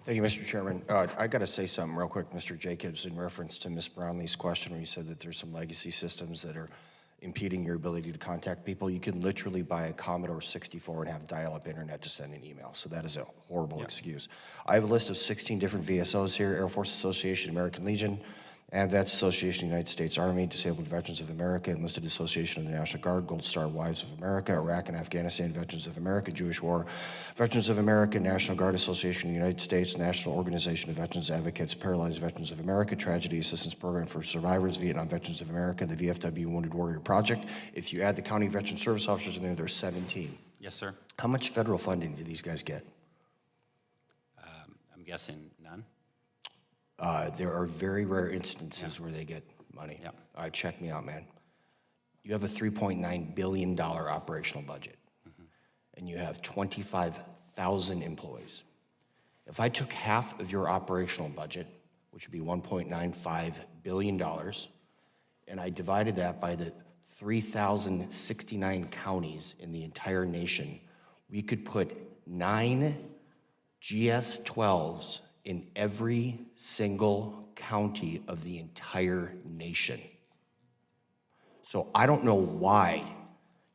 Thank you, Mr. Chairman. I got to say something real quick, Mr. Jacobs, in reference to Ms. Brownlee's question where you said that there's some legacy systems that are impeding your ability to contact people. You can literally buy a Commodore 64 and have dial-up internet to send an email. So that is a horrible excuse. I have a list of 16 different VSOs here: Air Force Association, American Legion, and Vets Association, United States Army, Disabled Veterans of America, Enlisted Association of the National Guard, Gold Star Wives of America, Iraq and Afghanistan Veterans of America, Jewish War Veterans of America, National Guard Association of the United States, National Organization of Veterans Advocates, Paralyzed Veterans of America, Tragedy Assistance Program for Survivors, Vietnam Veterans of America, the VFW Wounded Warrior Project. If you add the county veteran service officers in there, there's 17. Yes, sir. How much federal funding do these guys get? I'm guessing none. There are very rare instances where they get money. Yeah. All right, check me out, man. You have a $3.9 billion operational budget, and you have 25,000 employees. If I took half of your operational budget, which would be $1.95 billion, and I divided that by the 3,069 counties in the entire nation, we could put 9 GS-12s in every single county of the entire nation. So I don't know why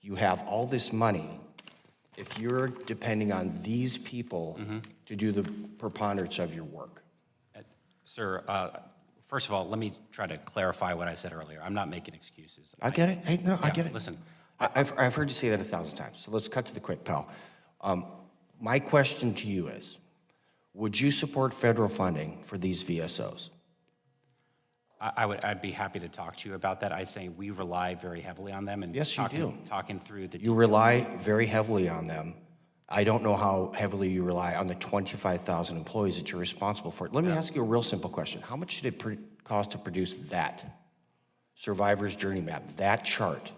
you have all this money if you're depending on these people to do the preponderance of your work. Sir, first of all, let me try to clarify what I said earlier. I'm not making excuses. I get it. Hey, no, I get it. Listen. I've heard you say that 1,000 times, so let's cut to the quick, pal. My question to you is, would you support federal funding for these VSOs? I'd be happy to talk to you about that. I think we rely very heavily on them. And Yes, you do. Talking through the You rely very heavily on them. I don't know how heavily you rely on the 25,000 employees that you're responsible for. Let me ask you a real simple question. How much did it cost to produce that survivor's journey map, that chart,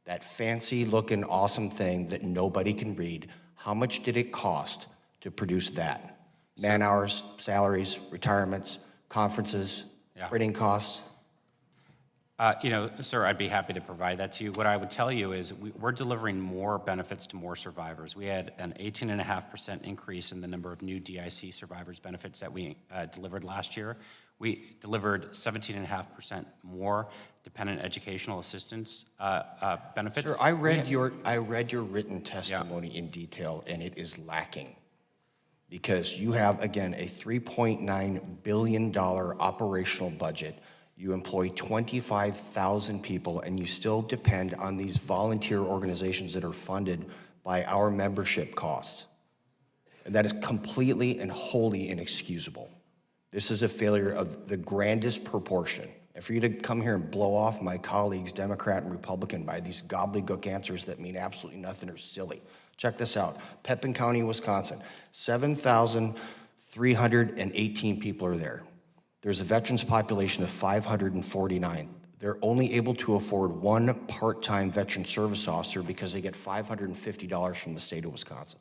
that fancy-looking, awesome thing that nobody can read? How much did it cost to produce that? Man hours, salaries, retirements, conferences, printing costs? Sir, I'd be happy to provide that to you. What I would tell you is we're delivering more benefits to more survivors. We had an 18.5% increase in the number of new DIC survivors benefits that we delivered last year. We delivered 17.5% more dependent educational assistance benefits. Sir, I read your written testimony in detail, and it is lacking. Because you have, again, a $3.9 billion operational budget. You employ 25,000 people, and you still depend on these volunteer organizations that are funded by our membership costs. And that is completely and wholly inexcusable. This is a failure of the grandest proportion. And for you to come here and blow off my colleagues, Democrat and Republican, by these gobbledygook answers that mean absolutely nothing or silly. Check this out. Pepin County, Wisconsin, 7,318 people are there. There's a veterans population of 549. They're only able to afford one part-time veteran service officer because they get $550 from the state of Wisconsin.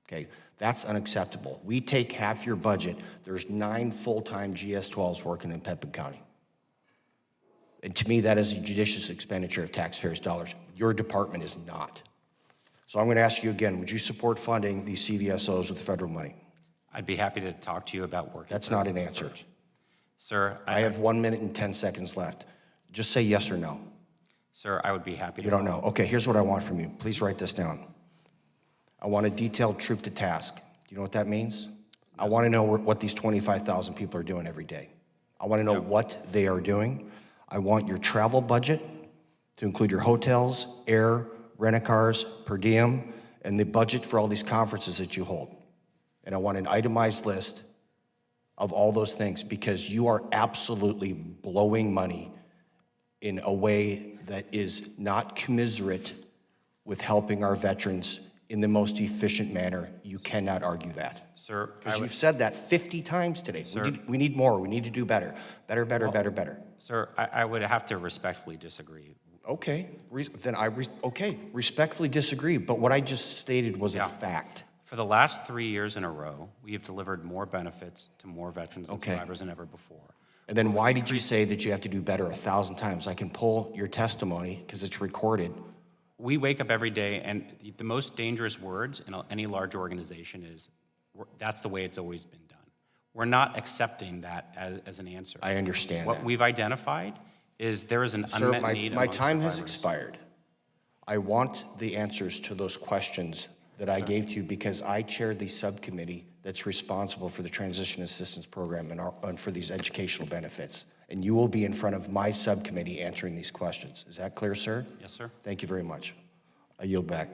Okay, that's unacceptable. We take half your budget. There's 9 full-time GS-12s working in Pepin County. And to me, that is a judicious expenditure of taxpayers' dollars. Your department is not. So I'm going to ask you again, would you support funding these CVSOs with federal money? I'd be happy to talk to you about working. That's not an answer. Sir, I have 1 minute and 10 seconds left. Just say yes or no. Sir, I would be happy to. You don't know. Okay, here's what I want from you. Please write this down. I want a detailed troop to task. Do you know what that means? I want to know what these 25,000 people are doing every day. I want to know what they are doing. I want your travel budget to include your hotels, air, rent-a-cars, per diem, and the budget for all these conferences that you hold. And I want an itemized list of all those things because you are absolutely blowing money in a way that is not commiserate with helping our veterans in the most efficient manner. You cannot argue that. Sir, because you've said that 50 times today. Sir, we need more. We need to do better. Better. Sir, I would have to respectfully disagree. Okay, respectfully disagree, but what I just stated was a fact. For the last 3 years in a row, we have delivered more benefits to more veterans and survivors than ever before. And then why did you say that you have to do better 1,000 times? I can pull your testimony because it's recorded. We wake up every day, and the most dangerous words in any large organization is, that's the way it's always been done. We're not accepting that as an answer. I understand What that. we've identified is there is an Sir, unmet need my among time has survivors. expired. I want the answers to those questions that I gave to you because I chair the subcommittee that's responsible for the Transition Assistance Program and for these educational benefits. And you will be in front of my subcommittee answering these questions. Is that clear, sir? Yes, sir. Thank you very much. I yield back.